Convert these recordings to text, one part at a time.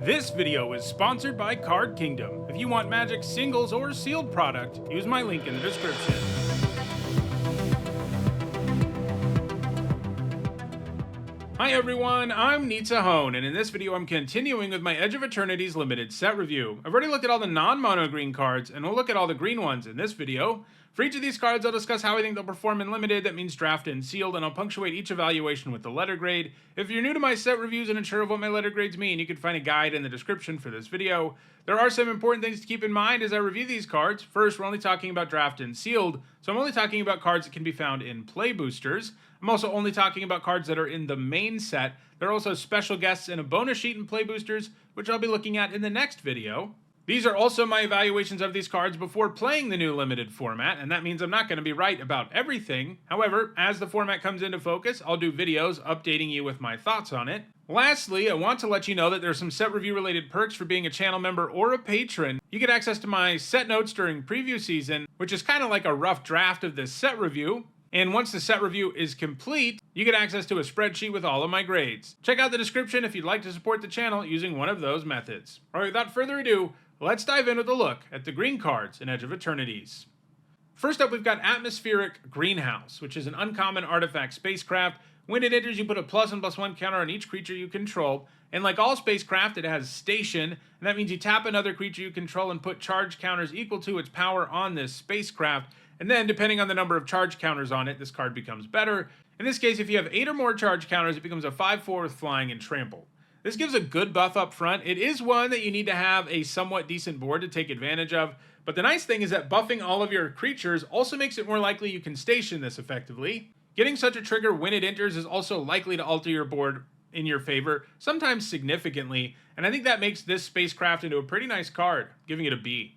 This video is sponsored by Card Kingdom. If you want Magic singles or sealed product, use my link in the description. Hi everyone, I'm Hone, and in this video I'm continuing with my Edge of Eternities limited set review. I've already looked at all the non-mono green cards, and we'll look at all the green ones in this video. For each of these cards, I'll discuss how I think they'll perform in limited, that means draft and sealed, and I'll punctuate each evaluation with the letter grade. If you're new to my set reviews and unsure of what my letter grades mean, you can find a guide in the description for this video. There are some important things to keep in mind as I review these cards. First, we're only talking about draft and sealed, so I'm only talking about cards that can be found in play boosters. I'm also only talking about cards that are in the main set. There are also special guests in a bonus sheet in play boosters, which I'll be looking at in the next video. These are also my evaluations of these cards before playing the new limited format, and that means I'm not going to be right about everything. However, as the format comes into focus, I'll do videos updating you with my thoughts on it. Lastly, I want to let you know that there's some set review related perks for being a channel member or a patron. You get access to my set notes during preview season, which is kind of like a rough draft of this set review. And once the set review is complete, you get access to a spreadsheet with all of my grades. Check out the description if you'd like to support the channel using one of those methods. Alright, without further ado, let's dive in with a look at the green cards in Edge of Eternities. First up, we've got Atmospheric Greenhouse, which is an uncommon artifact spacecraft. When it enters, you put a +1/+1 counter on each creature you control. And like all spacecraft, it has station, and that means you tap another creature you control and put charge counters equal to its power on this spacecraft. And then, depending on the number of charge counters on it, this card becomes better. In this case, if you have 8 or more charge counters, it becomes a 5/4 with flying and trample. This gives a good buff up front. It is one that you need to have a somewhat decent board to take advantage of, but the nice thing is that buffing all of your creatures also makes it more likely you can station this effectively. Getting such a trigger when it enters is also likely to alter your board in your favor, sometimes significantly, and I think that makes this spacecraft into a pretty nice card, giving it a B.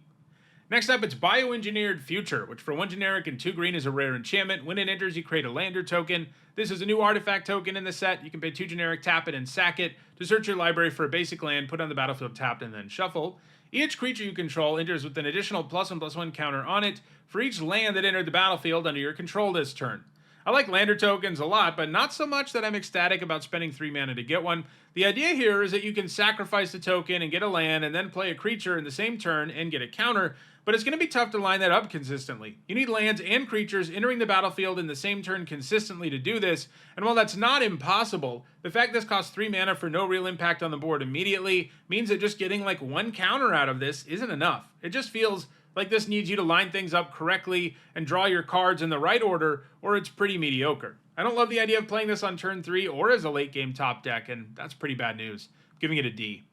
Next up, it's Bioengineered Future, which for 1 generic and 2 green is a rare enchantment. When it enters, you create a lander token. This is a new artifact token in the set. You can pay 2 generic, tap it, and sack it to search your library for a basic land, put on the battlefield tapped, and then shuffle. Each creature you control enters with an additional +1/+1 counter on it for each land that entered the battlefield under your control this turn. I like lander tokens a lot, but not so much that I'm ecstatic about spending 3 mana to get one. The idea here is that you can sacrifice the token and get a land and then play a creature in the same turn and get a counter, but it's going to be tough to line that up consistently. You need lands and creatures entering the battlefield in the same turn consistently to do this, and while that's not impossible, the fact this costs 3 mana for no real impact on the board immediately means that just getting like 1 counter out of this isn't enough. It just feels like this needs you to line things up correctly and draw your cards in the right order, or it's pretty mediocre. I don't love the idea of playing this on turn 3 or as a late game top deck, and that's pretty bad news. I'm giving it a D.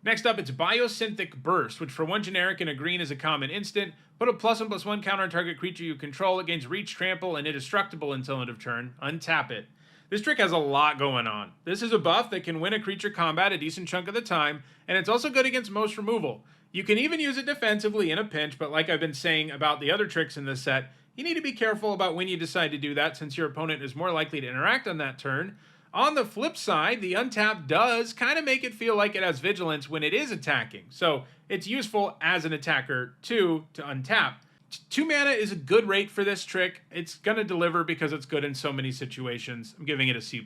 Next up, it's Biosynthetic Burst, which for 1 generic and a green is a common instant. Put a +1/+1 counter on target creature you control. It gains reach, trample, and indestructible until end of turn. Untap it. This trick has a lot going on. This is a buff that can win a creature combat a decent chunk of the time, and it's also good against most removal. You can even use it defensively in a pinch, but like I've been saying about the other tricks in this set, you need to be careful about when you decide to do that since your opponent is more likely to interact on that turn. On the flip side, the untap does kind of make it feel like it has vigilance when it is attacking, so it's useful as an attacker too to untap. 2 mana is a good rate for this trick. It's going to deliver because it's good in so many situations. I'm giving it a C+.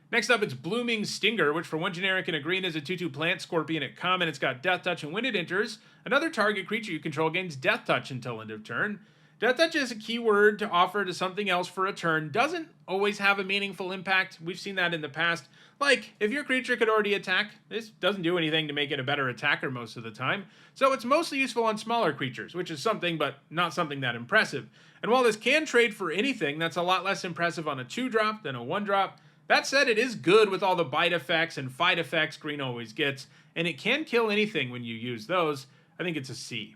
Next up, it's Blooming Stinger, which for 1 generic and a green is a 2/2 plant scorpion at common. It's got Death Touch, and when it enters, another target creature you control gains Death Touch until end of turn. Death Touch is a keyword to offer to something else for a turn. Doesn't always have a meaningful impact. We've seen that in the past. Like, if your creature could already attack, this doesn't do anything to make it a better attacker most of the time. So it's mostly useful on smaller creatures, which is something, but not something that impressive. And while this can trade for anything, that's a lot less impressive on a 2-drop than a 1-drop. That said, it is good with all the bite effects and fight effects green always gets, and it can kill anything when you use those. I think it's a C.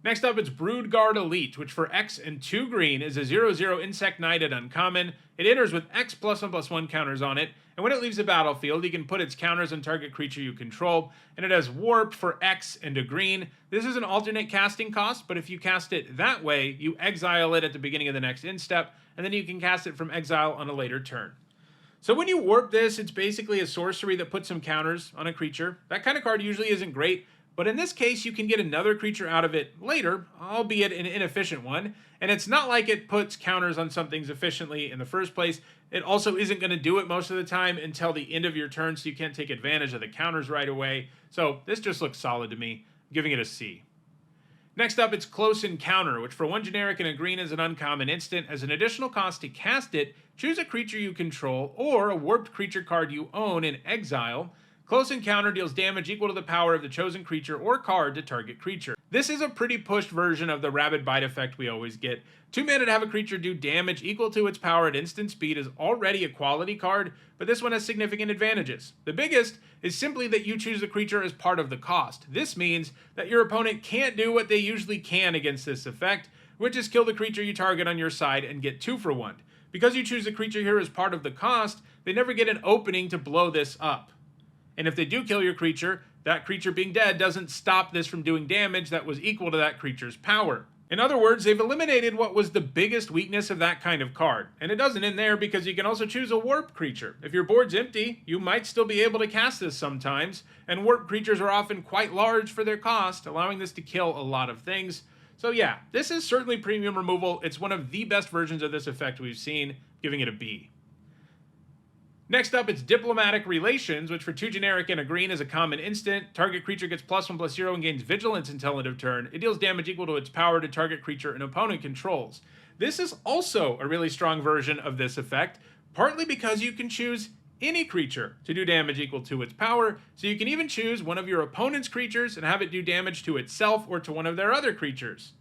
Next up, it's Broodguard Elite, which for X and 2 green is a 0/0 Insect Knight at uncommon. It enters with X +1/+1 counters on it, and when it leaves the battlefield, you can put its counters on target creature you control, and it has Warp for X and a green. This is an alternate casting cost, but if you cast it that way, you exile it at the beginning of the next end step, and then you can cast it from exile on a later turn. So when you warp this, it's basically a sorcery that puts some counters on a creature. That kind of card usually isn't great, but in this case you can get another creature out of it later, albeit an inefficient one, and it's not like it puts counters on some things efficiently in the first place. It also isn't going to do it most of the time until the end of your turn, so you can't take advantage of the counters right away. So this just looks solid to me, I'm giving it a C. Next up, it's Close Encounter, which for 1 generic and a green is an uncommon instant. As an additional cost to cast it, choose a creature you control or a warped creature card you own in exile. Close Encounter deals damage equal to the power of the chosen creature or card to target creature. This is a pretty pushed version of the Rabid Bite effect we always get. 2 mana to have a creature do damage equal to its power at instant speed is already a quality card, but this one has significant advantages. The biggest is simply that you choose the creature as part of the cost. This means that your opponent can't do what they usually can against this effect, which is kill the creature you target on your side and get 2 for 1. Because you choose the creature here as part of the cost, they never get an opening to blow this up. And if they do kill your creature, that creature being dead doesn't stop this from doing damage that was equal to that creature's power. In other words, they've eliminated what was the biggest weakness of that kind of card. And it doesn't end there because you can also choose a warp creature. If your board's empty, you might still be able to cast this sometimes, and warp creatures are often quite large for their cost, allowing this to kill a lot of things. So yeah, this is certainly premium removal. It's one of the best versions of this effect we've seen, giving it a B. Next up, it's Diplomatic Relations, which for 2 generic and a green is a common instant. Target creature gets +1/+0 and gains vigilance until end of turn. It deals damage equal to its power to target creature an opponent controls. This is also a really strong version of this effect, partly because you can choose any creature to do damage equal to its power, so you can even choose one of your opponent's creatures and have it do damage to itself or to one of their other creatures.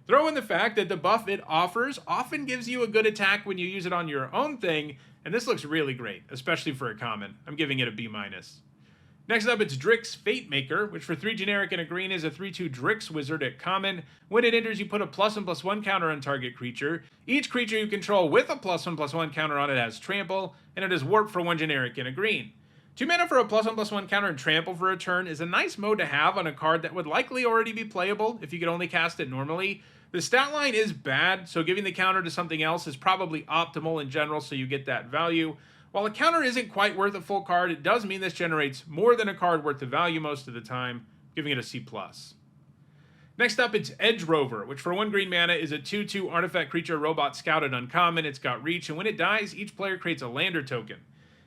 Throw in the fact that the buff it offers often gives you a good attack when you use it on your own thing, and this looks really great, especially for a common. I'm giving it a B-. Next up, it's Drix Fatemaker, which for 3 generic and a green is a 3/2 Drix Wizard at common. When it enters, you put a +1/+1 counter on target creature. Each creature you control with a +1/+1 counter on it has Trample, and it is Warp for 1 generic and a green. 2 mana for a +1/+1 counter and Trample for a turn is a nice mode to have on a card that would likely already be playable if you could only cast it normally. The stat line is bad, so giving the counter to something else is probably optimal in general, so you get that value. While a counter isn't quite worth a full card, it does mean this generates more than a card worth of value most of the time, giving it a C+. Next up, it's Edge Rover, which for 1 green mana is a 2/2 artifact creature robot scout at uncommon. It's got reach, and when it dies, each player creates a lander token.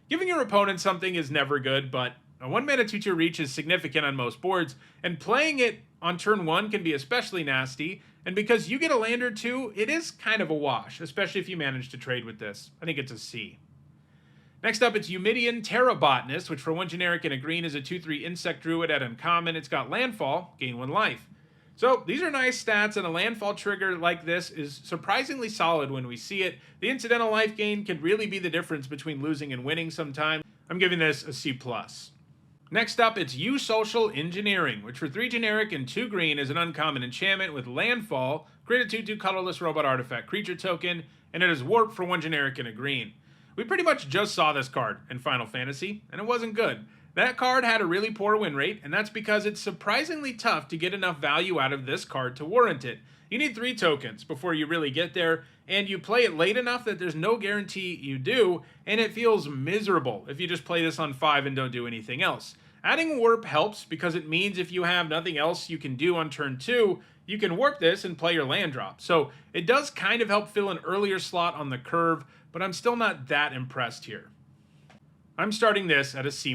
Giving your opponent something is never good, but a 1 mana 2/2 reach is significant on most boards, and playing it on turn 1 can be especially nasty, and because you get a lander too, it is kind of a wash, especially if you manage to trade with this. I think it's a C. Next up, it's Eumidian Terrabotanist, which for 1 generic and a green is a 2/3 insect druid at uncommon. It's got landfall, gain 1 life. So these are nice stats, and a landfall trigger like this is surprisingly solid when we see it. The incidental life gain can really be the difference between losing and winning sometimes. I'm giving this a C+. Next up, it's Social Engineering, which for 3 generic and 2 green is an uncommon enchantment with landfall, create a 2/2 colorless robot artifact creature token, and it is warp for 1 generic and a green. We pretty much just saw this card in Final Fantasy, and it wasn't good. That card had a really poor win rate, and that's because it's surprisingly tough to get enough value out of this card to warrant it. You need 3 tokens before you really get there, and you play it late enough that there's no guarantee you do, and it feels miserable if you just play this on 5 and don't do anything else. Adding warp helps because it means if you have nothing else you can do on turn 2, you can warp this and play your land drop. So it does kind of help fill an earlier slot on the curve, but I'm still not that impressed here. I'm starting this at a C-.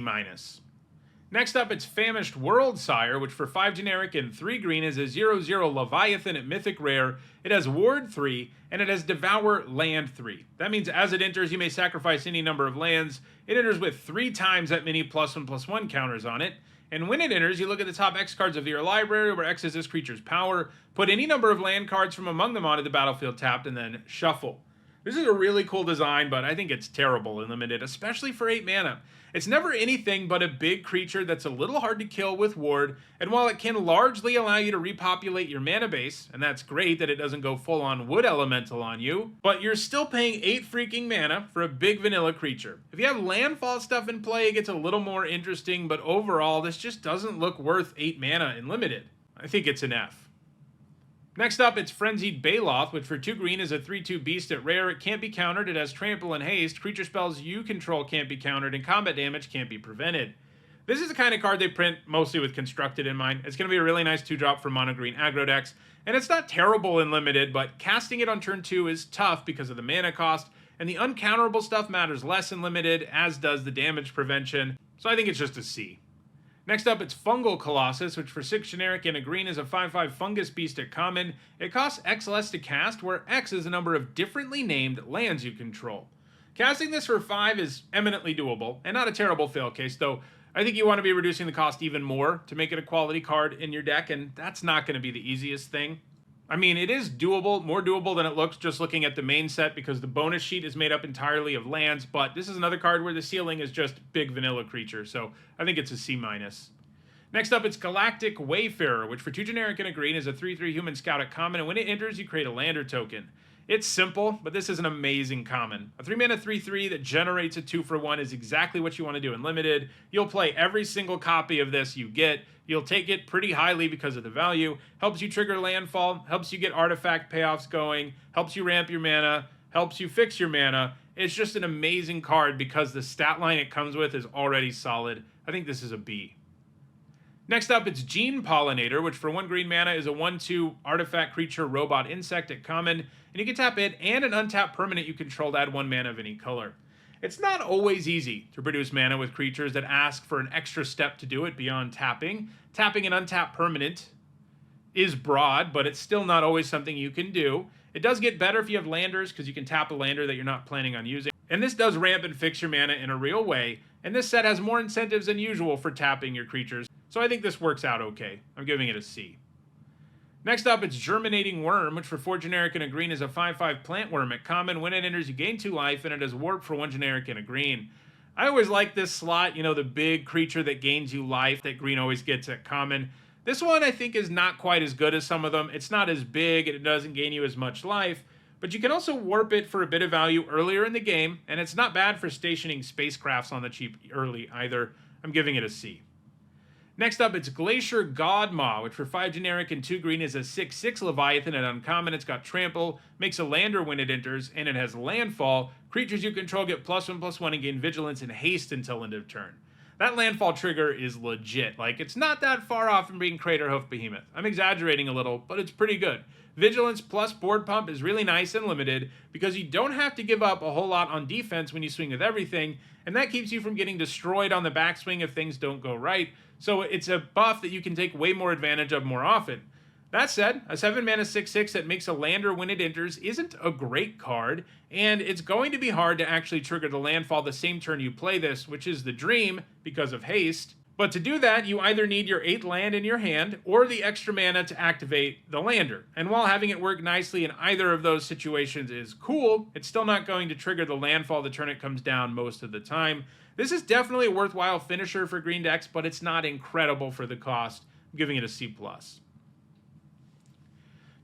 Next up, it's Famished Worldsire, which for 5 generic and 3 green is a 0/0 Leviathan at Mythic Rare. It has Ward 3, and it has Devour Land 3. That means as it enters, you may sacrifice any number of lands. It enters with 3 times that many +1/+1 counters on it. And when it enters, you look at the top X cards of your library, where X is this creature's power, put any number of land cards from among them onto the battlefield tapped, and then shuffle. This is a really cool design, but I think it's terrible in limited, especially for 8 mana. It's never anything but a big creature that's a little hard to kill with Ward, and while it can largely allow you to repopulate your mana base, and that's great that it doesn't go full-on Wood Elemental on you, but you're still paying 8 freaking mana for a big vanilla creature. If you have landfall stuff in play, it gets a little more interesting, but overall, this just doesn't look worth 8 mana in limited. I think it's an F. Next up, it's Frenzied Baloth, which for 2 green is a 3/2 beast at rare. It can't be countered, it has trample and haste. Creature spells you control can't be countered, and combat damage can't be prevented. This is the kind of card they print mostly with Constructed in mind. It's going to be a really nice 2-drop for mono green aggro decks, and it's not terrible in limited, but casting it on turn 2 is tough because of the mana cost, and the uncounterable stuff matters less in limited, as does the damage prevention, so I think it's just a C. Next up, it's Fungal Colossus, which for 6 generic and a green is a 5/5 fungus beast at common. It costs X less to cast, where X is the number of differently named lands you control. Casting this for 5 is eminently doable, and not a terrible fail case, though I think you want to be reducing the cost even more to make it a quality card in your deck, and that's not going to be the easiest thing. I mean, it is doable, more doable than it looks just looking at the main set because the bonus sheet is made up entirely of lands, but this is another card where the ceiling is just big vanilla creature, so I think it's a C-. Next up, it's Galactic Wayfarer, which for 2 generic and a green is a 3/3 human scout at common, and when it enters, you create a lander token. It's simple, but this is an amazing common. A 3-mana 3/3 that generates a 2-for-1 is exactly what you want to do in limited. You'll play every single copy of this you get. You'll take it pretty highly because of the value. Helps you trigger landfall, helps you get artifact payoffs going, helps you ramp your mana, helps you fix your mana. It's just an amazing card because the stat line it comes with is already solid. I think this is a B. Next up, it's Gene Pollinator, which for 1 green mana is a 1/2 artifact creature robot insect at common, and you can tap it and an untapped permanent you control to add 1 mana of any color. It's not always easy to produce mana with creatures that ask for an extra step to do it beyond tapping. Tapping an untapped permanent is broad, but it's still not always something you can do. It does get better if you have landers, because you can tap a lander that you're not planning on using. And this does ramp and fix your mana in a real way, and this set has more incentives than usual for tapping your creatures, so I think this works out okay. I'm giving it a C. Next up, it's Germinating Worm, which for 4 generic and a green is a 5/5 plant worm at common. When it enters, you gain 2 life, and it has warp for 1 generic and a green. I always like this slot, you know, the big creature that gains you life that green always gets at common. This one I think is not quite as good as some of them. It's not as big, and it doesn't gain you as much life, but you can also warp it for a bit of value earlier in the game, and it's not bad for stationing spacecrafts on the cheap early either. I'm giving it a C. Next up, it's Glacier Godmaw, which for 5 generic and 2 green is a 6/6 Leviathan at uncommon. It's got trample, makes a lander when it enters, and it has landfall. Creatures you control get +1/+1 and gain vigilance and haste until end of turn. That landfall trigger is legit. Like, it's not that far off from being Craterhoof Behemoth. I'm exaggerating a little, but it's pretty good. Vigilance plus board pump is really nice and limited because you don't have to give up a whole lot on defense when you swing with everything, and that keeps you from getting destroyed on the backswing if things don't go right. So it's a buff that you can take way more advantage of more often. That said, a 7-mana 6/6 that makes a lander when it enters isn't a great card, and it's going to be hard to actually trigger the landfall the same turn you play this, which is the dream because of haste. But to do that, you either need your 8th land in your hand or the extra mana to activate the lander. And while having it work nicely in either of those situations is cool, it's still not going to trigger the landfall the turn it comes down most of the time. This is definitely a worthwhile finisher for green decks, but it's not incredible for the cost. I'm giving it a C+.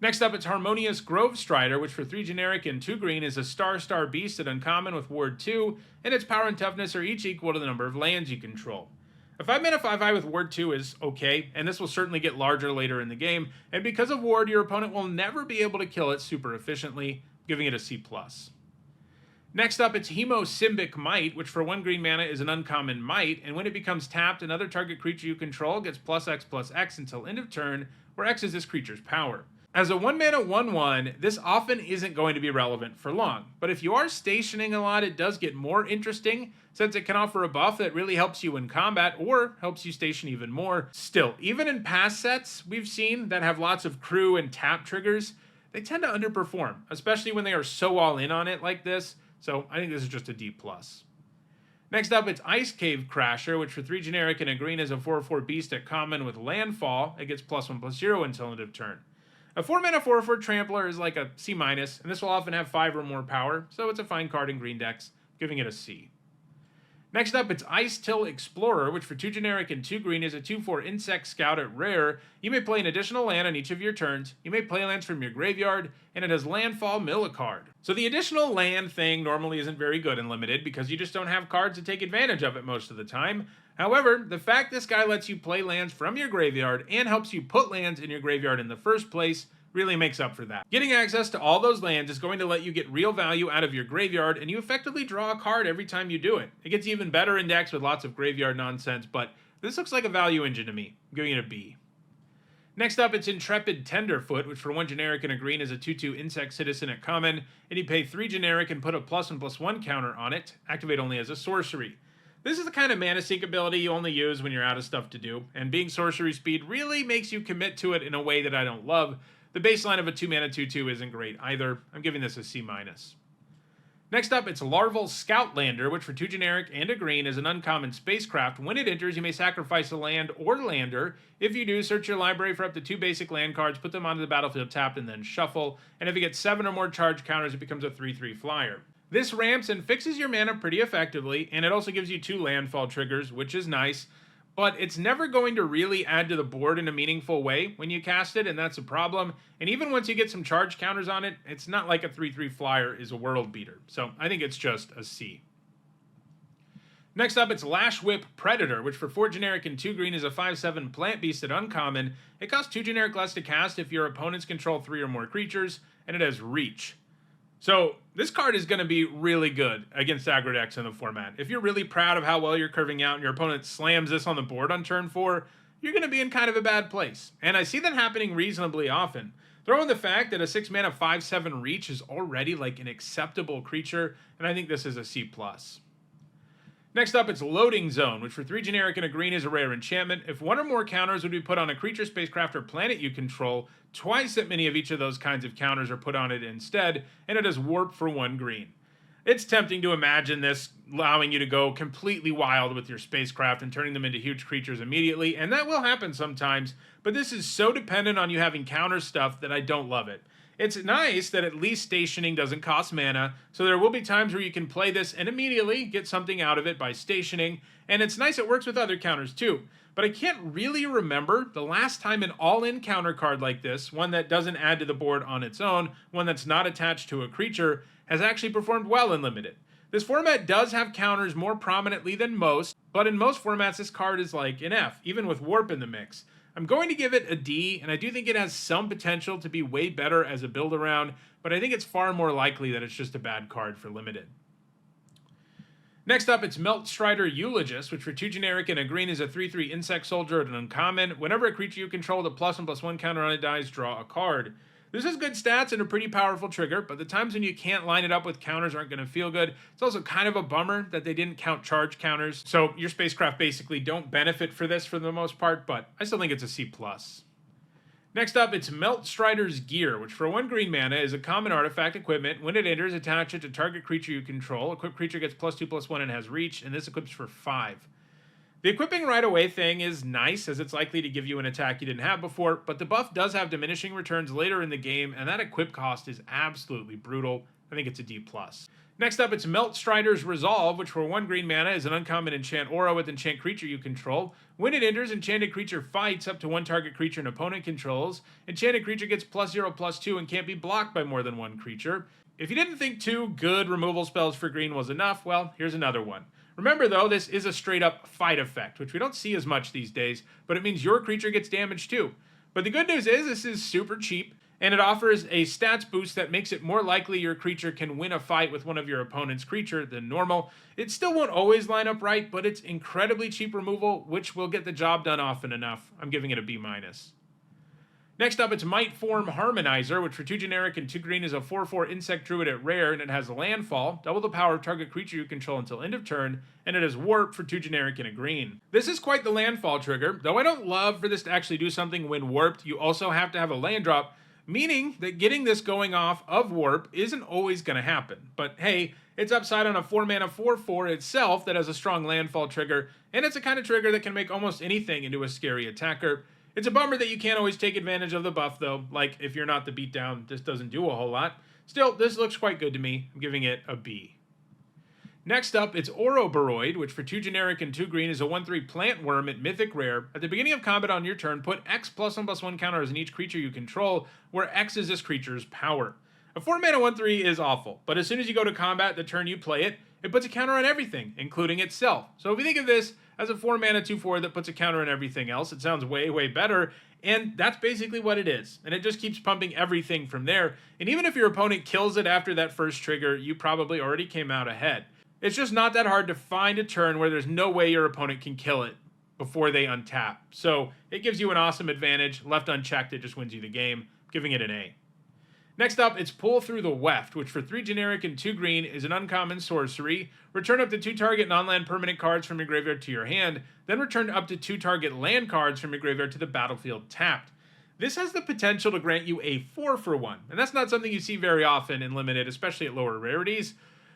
Next up, it's Harmonious Grove Strider, which for 3 generic and 2 green is a star beast at uncommon with ward 2, and its power and toughness are each equal to the number of lands you control. A 5-mana 5/5 with ward 2 is okay, and this will certainly get larger later in the game, and because of ward, your opponent will never be able to kill it super efficiently, giving it a C+. Next up, it's Hemosymbic Might, which for 1 green mana is an uncommon might, and when it becomes tapped, another target creature you control gets +X/+X until end of turn, where X is this creature's power. As a 1-mana 1/1, this often isn't going to be relevant for long, but if you are stationing a lot, it does get more interesting, since it can offer a buff that really helps you in combat, or helps you station even more. Still, even in past sets we've seen that have lots of crew and tap triggers, they tend to underperform, especially when they are so all in on it like this, so I think this is just a D+. Next up, it's Ice Cave Crasher, which for 3 generic and a green is a 4/4 beast at common with landfall. It gets +1/+0 until end of turn. A 4-mana 4/4 Trampler is like a C-, and this will often have 5 or more power, so it's a fine card in green decks, giving it a C. Next up, it's Ice Till Explorer, which for 2 generic and 2 green is a 2/4 Insect Scout at rare. You may play an additional land on each of your turns, you may play lands from your graveyard, and it has landfall, mill a card. So the additional land thing normally isn't very good in limited because you just don't have cards to take advantage of it most of the time. However, the fact this guy lets you play lands from your graveyard and helps you put lands in your graveyard in the first place really makes up for that. Getting access to all those lands is going to let you get real value out of your graveyard, and you effectively draw a card every time you do it. It gets even better in decks with lots of graveyard nonsense, but This looks like a value engine to me. I'm giving it a B. Next up, it's Intrepid Tenderfoot, which for 1 generic and a green is a 2/2 insect citizen at common, and you pay 3 generic and put a +1/+1 counter on it, activate only as a sorcery. This is the kind of mana sink ability you only use when you're out of stuff to do, and being sorcery speed really makes you commit to it in a way that I don't love. The baseline of a 2 mana 2/2 isn't great either. I'm giving this a C-. Next up, it's Larval Scoutlander, which for 2 generic and a green is an uncommon spacecraft. When it enters, you may sacrifice a land or lander. If you do, search your library for up to 2 basic land cards, put them onto the battlefield tapped, and then shuffle. And if you get 7 or more charge counters, it becomes a 3/3 flyer. This ramps and fixes your mana pretty effectively, and it also gives you 2 landfall triggers, which is nice. But it's never going to really add to the board in a meaningful way when you cast it, and that's a problem. And even once you get some charge counters on it, it's not like a 3/3 flyer is a world beater. So I think it's just a C. Next up, it's Lash Whip Predator, which for 4 generic and 2 green is a 5/7 plant beast at uncommon. It costs 2 generic less to cast if your opponents control 3 or more creatures, and it has reach. So this card is going to be really good against aggro decks in the format. If you're really proud of how well you're curving out and your opponent slams this on the board on turn 4, you're going to be in kind of a bad place. And I see that happening reasonably often. Throw in the fact that a 6 mana 5/7 reach is already like an acceptable creature, and I think this is a C+. Next up, it's Loading Zone, which for 3 generic and a green is a rare enchantment. If 1 or more counters would be put on a creature, spacecraft, or planet you control, twice that many of each of those kinds of counters are put on it instead, and it has Warp for 1 green. It's tempting to imagine this allowing you to go completely wild with your spacecraft and turning them into huge creatures immediately, and that will happen sometimes, but this is so dependent on you having counter stuff that I don't love it. It's nice that at least stationing doesn't cost mana, so there will be times where you can play this and immediately get something out of it by stationing, and it's nice it works with other counters too. But I can't really remember the last time an all-in counter card like this, one that doesn't add to the board on its own, one that's not attached to a creature, has actually performed well in Limited. This format does have counters more prominently than most, but in most formats this card is like an F, even with Warp in the mix. I'm going to give it a D, and I do think it has some potential to be way better as a build-around, but I think it's far more likely that it's just a bad card for Limited. Next up, it's Meltstrider Eulogist, which for 2 generic and a green is a 3/3 insect soldier at an uncommon. Whenever a creature you control with a +1/+1 counter on it dies, draw a card. This has good stats and a pretty powerful trigger, but the times when you can't line it up with counters aren't going to feel good. It's also kind of a bummer that they didn't count charge counters, so your spacecraft basically don't benefit for this for the most part, but I still think it's a C+. Next up, it's Meltstrider's Gear, which for 1 green mana is a common artifact equipment. When it enters, attach it to target creature you control. Equipped creature gets +2/+1 and has reach, and this equips for 5. The equipping right away thing is nice, as it's likely to give you an attack you didn't have before, but the buff does have diminishing returns later in the game, and that equip cost is absolutely brutal. I think it's a D+. Next up, it's Meltstrider's Resolve, which for 1 green mana is an uncommon enchant aura with enchant creature you control. When it enters, enchanted creature fights up to 1 target creature an opponent controls. Enchanted creature gets +0/+2 and can't be blocked by more than 1 creature. If you didn't think 2 good removal spells for green was enough, well, here's another one. Remember though, this is a straight up fight effect, which we don't see as much these days, but it means your creature gets damaged too. But the good news is this is super cheap, and it offers a stats boost that makes it more likely your creature can win a fight with one of your opponent's creature than normal. It still won't always line up right, but it's incredibly cheap removal, which will get the job done often enough. I'm giving it a B-. Next up, it's Mightform Harmonizer, which for 2 generic and 2 green is a 4/4 insect druid at rare, and it has landfall, double the power of target creature you control until end of turn, and it has warp for 2 generic and a green. This is quite the landfall trigger, though I don't love for this to actually do something when warped. You also have to have a land drop, meaning that getting this going off of warp isn't always going to happen. But hey, it's upside on a 4 mana 4/4 itself that has a strong landfall trigger, and it's a kind of trigger that can make almost anything into a scary attacker. It's a bummer that you can't always take advantage of the buff though, like if you're not the beatdown, this doesn't do a whole lot. Still, this looks quite good to me. I'm giving it a B. Next up, it's Ouroboros, which for 2 generic and 2 green is a 1/3 plant worm at Mythic rare. At the beginning of combat on your turn, put X +1/+1 counters on each creature you control, where X is this creature's power. A 4 mana 1/3 is awful, but as soon as you go to combat the turn you play it, it puts a counter on everything, including itself. So if you think of this as a 4 mana 2/4 that puts a counter on everything else, it sounds way, way better, and that's basically what it is. And it just keeps pumping everything from there, and even if your opponent kills it after that first trigger, you probably already came out ahead. It's just not that hard to find a turn where there's no way your opponent can kill it. before they untap. So it gives you an awesome advantage. Left unchecked, it just wins you the game. Giving it an A. Next up, it's Pull Through the Weft, which for 3 generic and 2 green is an uncommon sorcery. Return up to 2 target non-land permanent cards from your graveyard to your hand, then return up to 2 target land cards from your graveyard to the battlefield tapped. This has the potential to grant you a 4-for-1, and that's not something you see very often in Limited, especially at lower rarities.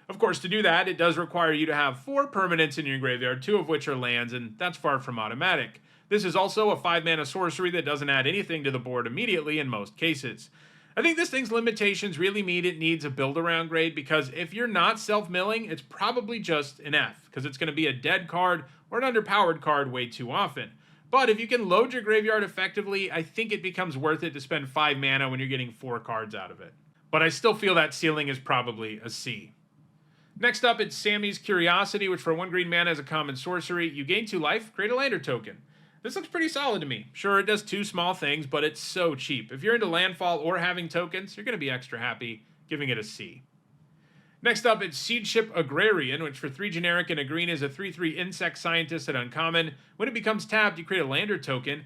Of course, to do that, it does require you to have 4 permanents in your graveyard, 2 of which are lands, and that's far from automatic. This is also a 5-mana sorcery that doesn't add anything to the board immediately in most cases. I think this thing's limitations really mean it needs a build-around grade, because if you're not self-milling, it's probably just an F, because it's going to be a dead card or an underpowered card way too often. But if you can load your graveyard effectively, I think it becomes worth it to spend 5 mana when you're getting 4 cards out of it. But I still feel that ceiling is probably a C. Next up, it's Sammy's Curiosity, which for 1 green mana is a common sorcery. You gain 2 life, create a lander token. This looks pretty solid to me. Sure, it does 2 small things, but it's so cheap. If you're into landfall or having tokens, you're going to be extra happy, giving it a C. Next up, it's Seedship Agrarian, which for 3 generic and a green is a 3/3 insect scientist at uncommon. When it becomes tapped, you create a lander token,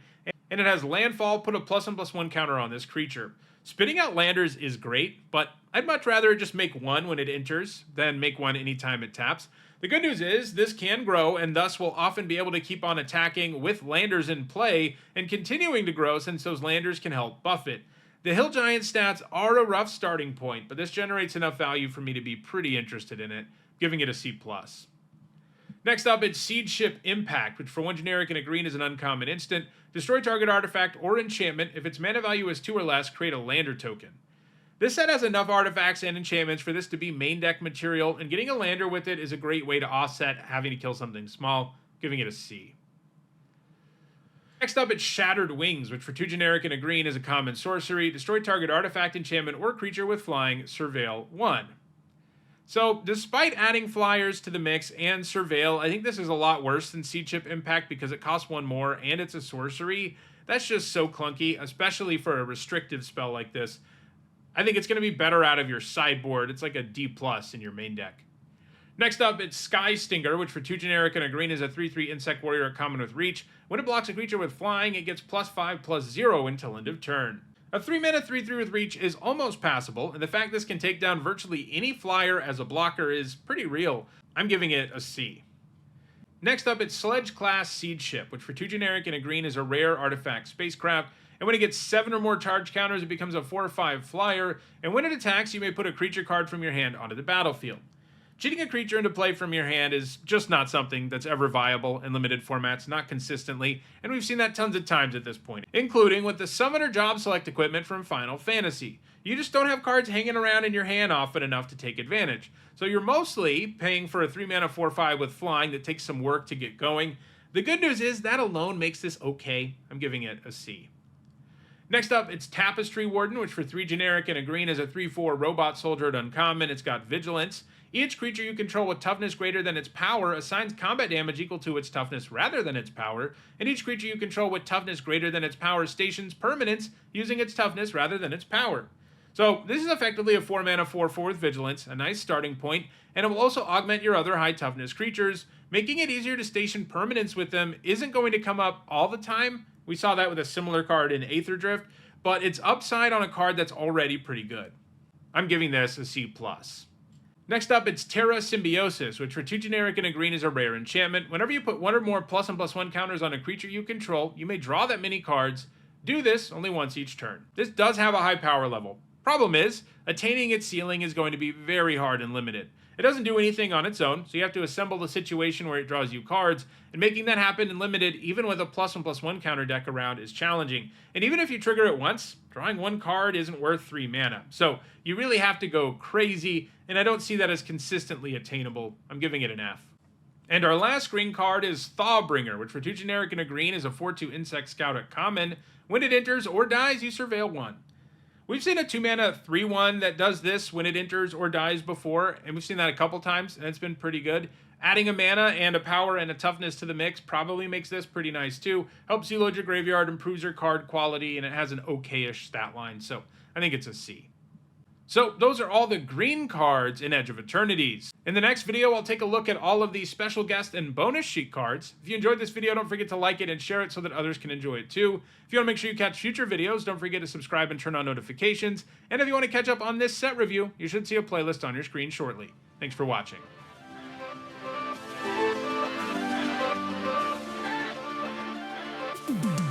and it has landfall, put a +1/+1 counter on this creature. Spitting out landers is great, but I'd much rather just make 1 when it enters than make 1 anytime it taps. The good news is this can grow, and thus will often be able to keep on attacking with landers in play and continuing to grow since those landers can help buff it. The Hill Giant stats are a rough starting point, but this generates enough value for me to be pretty interested in it, giving it a C+. Next up, it's Seedship Impact, which for 1 generic and a green is an uncommon instant. Destroy target artifact or enchantment. If its mana value is 2 or less, create a lander token. This set has enough artifacts and enchantments for this to be main deck material, and getting a lander with it is a great way to offset having to kill something small, giving it a C. Next up, it's Shattered Wings, which for 2 generic and a green is a common sorcery. Destroy target artifact, enchantment, or creature with flying, surveil 1. So, despite adding flyers to the mix and surveil, I think this is a lot worse than Seedship Impact because it costs 1 more and it's a sorcery. That's just so clunky, especially for a restrictive spell like this. I think it's going to be better out of your sideboard. It's like a D+ in your main deck. Next up, it's Sky Stinger, which for 2 generic and a green is a 3/3 insect warrior at common with reach. When it blocks a creature with flying, it gets +5/+0 until end of turn. A 3-mana 3/3 with reach is almost passable, and the fact this can take down virtually any flyer as a blocker is pretty real. I'm giving it a C. Next up, it's Sledge Class Seedship, which for 2 generic and a green is a rare artifact spacecraft. And when it gets 7 or more charge counters, it becomes a 4/5 flyer. And when it attacks, you may put a creature card from your hand onto the battlefield. Cheating a creature into play from your hand is just not something that's ever viable in limited formats, not consistently, and we've seen that tons of times at this point, including with the Summoner Job Select equipment from Final Fantasy. You just don't have cards hanging around in your hand often enough to take advantage. So you're mostly paying for a 3-mana 4/5 with flying that takes some work to get going. The good news is that alone makes this okay. I'm giving it a C. Next up, it's Tapestry Warden, which for 3 generic and a green is a 3/4 robot soldier at uncommon. It's got vigilance. Each creature you control with toughness greater than its power assigns combat damage equal to its toughness rather than its power, and each creature you control with toughness greater than its power stations permanents using its toughness rather than its power. So this is effectively a 4-mana 4/4 with vigilance, a nice starting point, and it will also augment your other high toughness creatures. Making it easier to station permanents with them isn't going to come up all the time. We saw that with a similar card in Aether Drift, but it's upside on a card that's already pretty good. I'm giving this a C+. Next up, it's Terra Symbiosis, which for 2 generic and a green is a rare enchantment. Whenever you put 1 or more +1/+1 counters on a creature you control, you may draw that many cards. Do this only once each turn. This does have a high power level. Problem is, attaining its ceiling is going to be very hard and limited. It doesn't do anything on its own, so you have to assemble the situation where it draws you cards, and making that happen in limited, even with a +1/+1 counter deck around, is challenging. And even if you trigger it once, drawing 1 card isn't worth 3 mana. So you really have to go crazy, and I don't see that as consistently attainable. I'm giving it an F. And our last green card is Thawbringer, which for 2 generic and a green is a 4/2 insect scout at common. When it enters or dies, you surveil 1. We've seen a 2-mana 3/1 that does this when it enters or dies before, and we've seen that a couple times, and it's been pretty good. Adding a mana and a power and a toughness to the mix probably makes this pretty nice too. Helps you load your graveyard, improves your card quality, and it has an okay-ish stat line, so I think it's a C. So those are all the green cards in Edge of Eternities. In the next video, I'll take a look at all of the special guest and bonus sheet cards. If you enjoyed this video, don't forget to like it and share it so that others can enjoy it too. If you want to make sure you catch future videos, don't forget to subscribe and turn on notifications. And if you want to catch up on this set review, you should see a playlist on your screen shortly. Thanks for watching. Mm-hmm.